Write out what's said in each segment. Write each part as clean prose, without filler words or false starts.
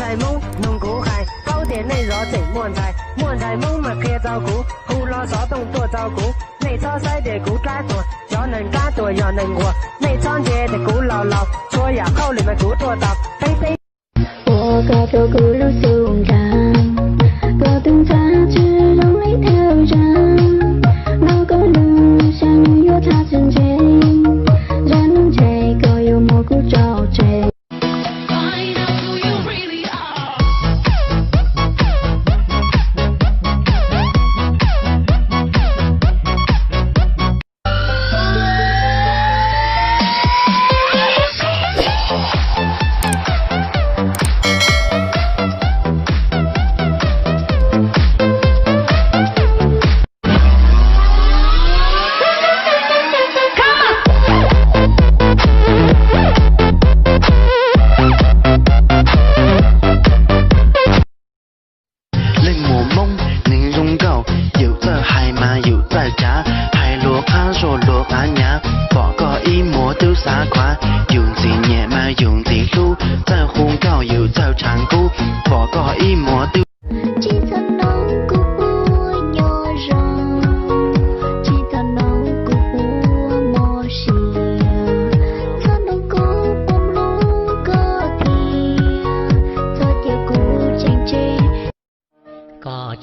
仔懵弄古海，糕點內rõ整滿仔，滿仔懵咪嘅照顧，胡羅所動多照顧，內操西的古加多，有能加多有能過，內倉姐的古老老，搓牙後裡咪古多道，飛飛。我có theo cứ lưu xuống tràn, có từng giá chưa đông lấy theo tràn, nó có lưng sang vô tha chân chế, ra nông chế có yêu một cú trò chế.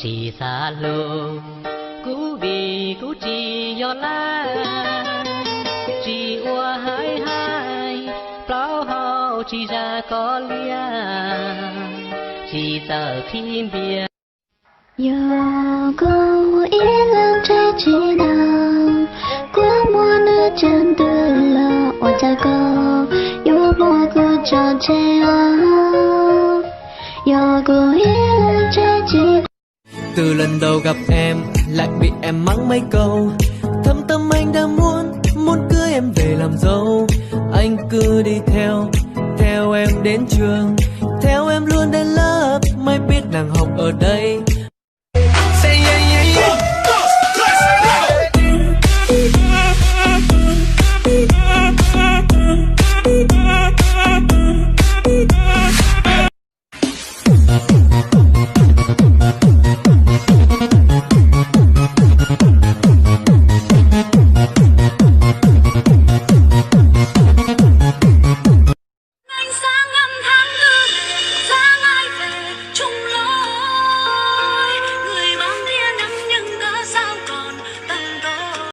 Chỉ xa lô cú vì cú chỉ do la chỉ ua hai hai bao hậu chỉ ra có lia chỉ giờ phim bia giờ có yên lặng trái chỉ nào qua mùa nước chân từ lờ ở trái có yêu mùa cứ cho che giờ có yên lặng trái chỉ. Từ lần đầu gặp em lại bị em mắng mấy câu, thâm tâm anh đã muốn cưới em về làm dâu. Anh cứ đi theo em đến trường, theo em luôn đến lớp, mới biết nàng học ở đây